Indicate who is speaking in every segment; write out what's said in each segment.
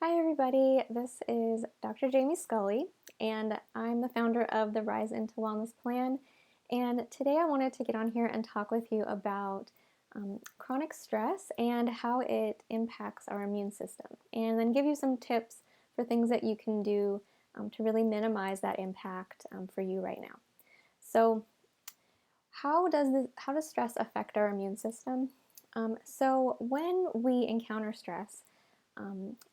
Speaker 1: Hi, everybody. This is Dr. Jamie Scully, and I'm the founder of the Rise into Wellness Plan. And today I wanted to get on here and talk with you about chronic stress and how it impacts our immune system, and then give you some tips for things that you can do to really minimize that impact for you right now. So, how does stress affect our immune system? So, when we encounter stress,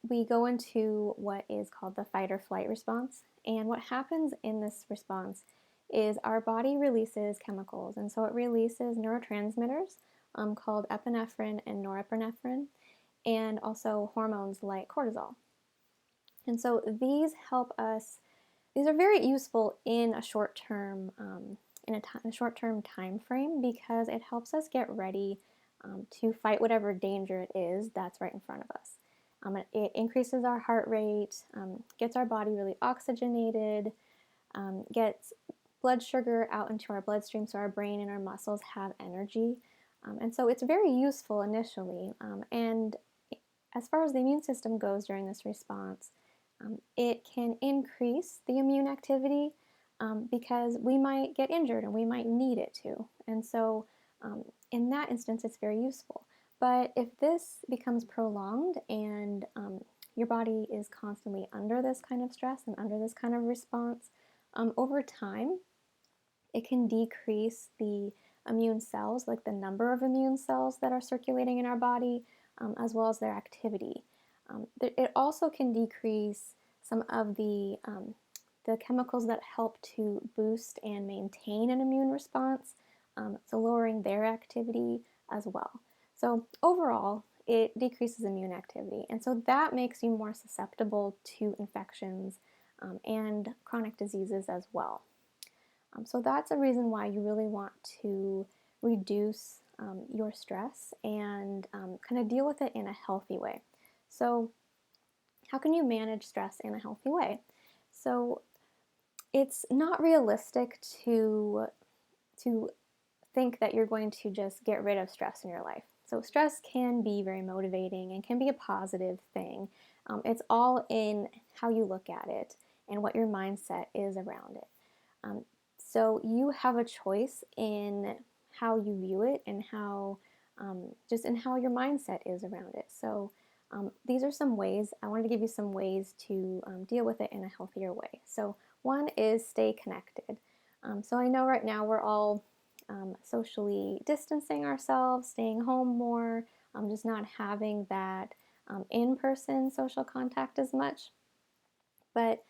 Speaker 1: we go into what is called the fight or flight response. And what happens in this response is our body releases chemicals. And so it releases neurotransmitters called epinephrine and norepinephrine, and also hormones like cortisol. And so these are very useful in a short-term in a short-term time frame because it helps us get ready to fight whatever danger it is that's right in front of us. It increases our heart rate, gets our body really oxygenated, gets blood sugar out into our bloodstream so our brain and our muscles have energy. And so it's very useful initially. And as far as the immune system goes during this response, it can increase the immune activity because we might get injured and we might need it to. And so in that instance, it's very useful. But if this becomes prolonged and your body is constantly under this kind of stress and under this kind of response, over time, it can decrease the immune cells, like the number of immune cells that are circulating in our body, as well as their activity. It also can decrease some of the chemicals that help to boost and maintain an immune response, so lowering their activity as well. So overall, it decreases immune activity, and so that makes you more susceptible to infections and chronic diseases as well. So that's a reason why you really want to reduce your stress and kind of deal with it in a healthy way. So how can you manage stress in a healthy way? So it's not realistic to think that you're going to just get rid of stress in your life. So stress can be very motivating and can be a positive thing. It's all in how you look at it and what your mindset is around it. So you have a choice in how you view it and how just in how your mindset is around it. So these are some ways. I wanted to give you some ways to deal with it in a healthier way. So one is stay connected. So I know right now we're all socially distancing ourselves, staying home more, just not having that in-person social contact as much. But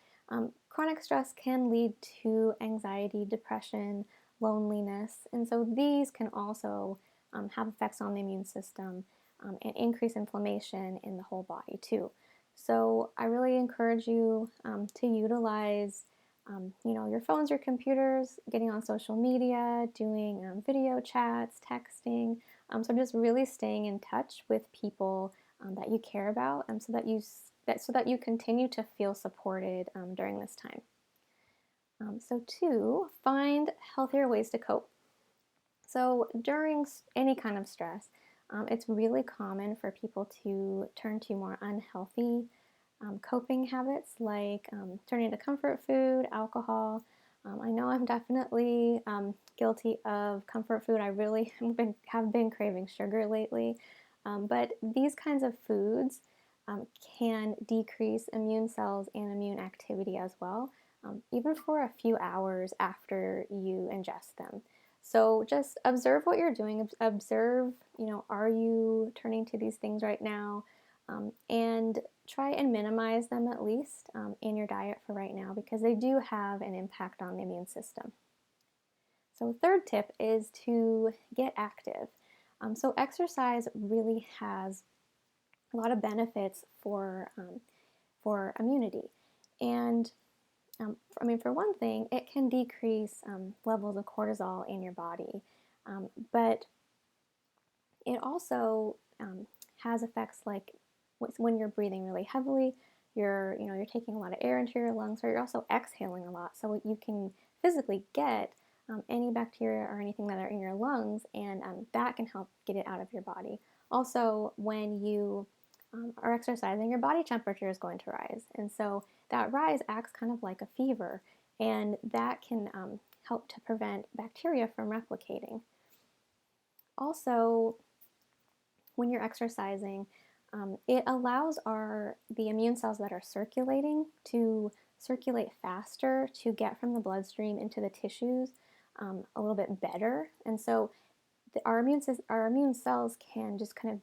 Speaker 1: chronic stress can lead to anxiety, depression, loneliness, and so these can also have effects on the immune system and increase inflammation in the whole body too. So I really encourage you to utilize your phones, your computers, getting on social media, doing video chats, texting. So just really staying in touch with people that you care about, so that you continue to feel supported during this time. So two, find healthier ways to cope. So during any kind of stress, it's really common for people to turn to more unhealthy coping habits like turning to comfort food, alcohol. I know I'm definitely guilty of comfort food. I really have been craving sugar lately. But these kinds of foods can decrease immune cells and immune activity as well, even for a few hours after you ingest them. So just observe what you're doing. Observe, are you turning to these things right now? And try and minimize them at least in your diet for right now because they do have an impact on the immune system. So third tip is to get active. So exercise really has a lot of benefits for immunity. And for one thing, it can decrease levels of cortisol in your body, but it also has effects like when you're breathing really heavily, you're taking a lot of air into your lungs, or you're also exhaling a lot, so you can physically get any bacteria or anything that are in your lungs, and that can help get it out of your body. Also, when you are exercising, your body temperature is going to rise. And so that rise acts kind of like a fever, and that can help to prevent bacteria from replicating. Also, when you're exercising, it allows the immune cells that are circulating to circulate faster to get from the bloodstream into the tissues a little bit better. And so our immune cells can just kind of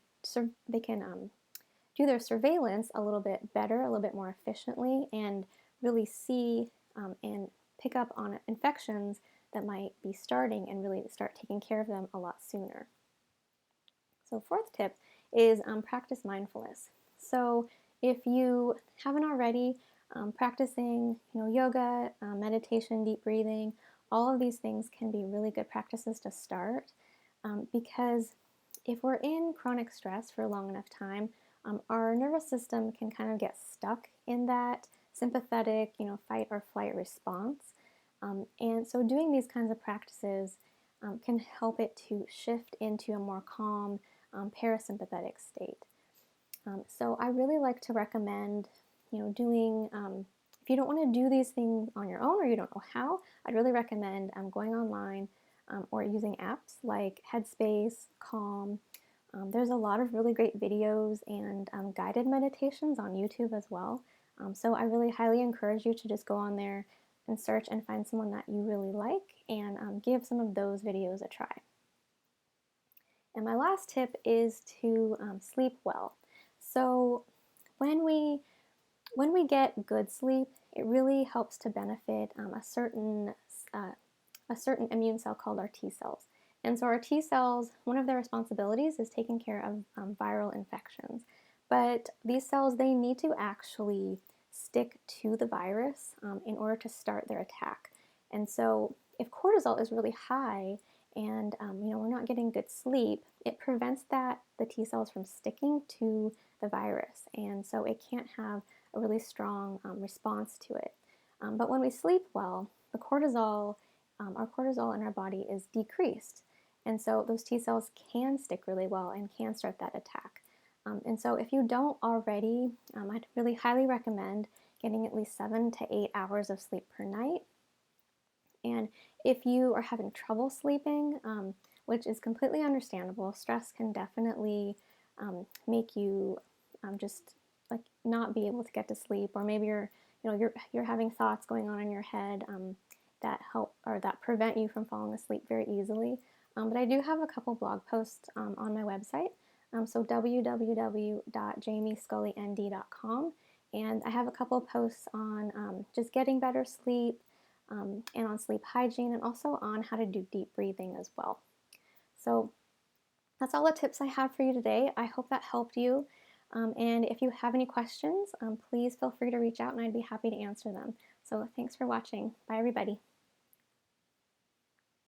Speaker 1: they can do their surveillance a little bit better, a little bit more efficiently, and really see and pick up on infections that might be starting and really start taking care of them a lot sooner. So fourth tip is practice mindfulness. So if you haven't already, practicing yoga, meditation, deep breathing, all of these things can be really good practices to start because if we're in chronic stress for a long enough time, our nervous system can kind of get stuck in that sympathetic, fight or flight response. And so doing these kinds of practices can help it to shift into a more calm, parasympathetic state. So I really like to recommend, doing, if you don't want to do these things on your own or you don't know how, I'd really recommend going online or using apps like Headspace, Calm. There's a lot of really great videos and guided meditations on YouTube as well. So I really highly encourage you to just go on there and search and find someone that you really like and give some of those videos a try. And my last tip is to sleep well. So when we get good sleep, it really helps to benefit a certain immune cell called our T cells. And so our T cells, one of their responsibilities is taking care of viral infections. But these cells, they need to actually stick to the virus in order to start their attack. And so if cortisol is really high and we're not getting good sleep, it prevents the T cells from sticking to the virus. And so it can't have a really strong response to it. But when we sleep well, our cortisol in our body is decreased. And so those T cells can stick really well and can start that attack. And so if you don't already, I'd really highly recommend getting at least 7 to 8 hours of sleep per night. And if you are having trouble sleeping, which is completely understandable, stress can definitely make you just like not be able to get to sleep, or maybe you're having thoughts going on in your head that prevent you from falling asleep very easily. But I do have a couple blog posts on my website, so www.jamiescullynd.com, and I have a couple posts on just getting better sleep and on sleep hygiene, and also on how to do deep breathing as well. So that's all the tips I have for you today. I hope that helped you. And if you have any questions, please feel free to reach out and I'd be happy to answer them. So thanks for watching. Bye, everybody.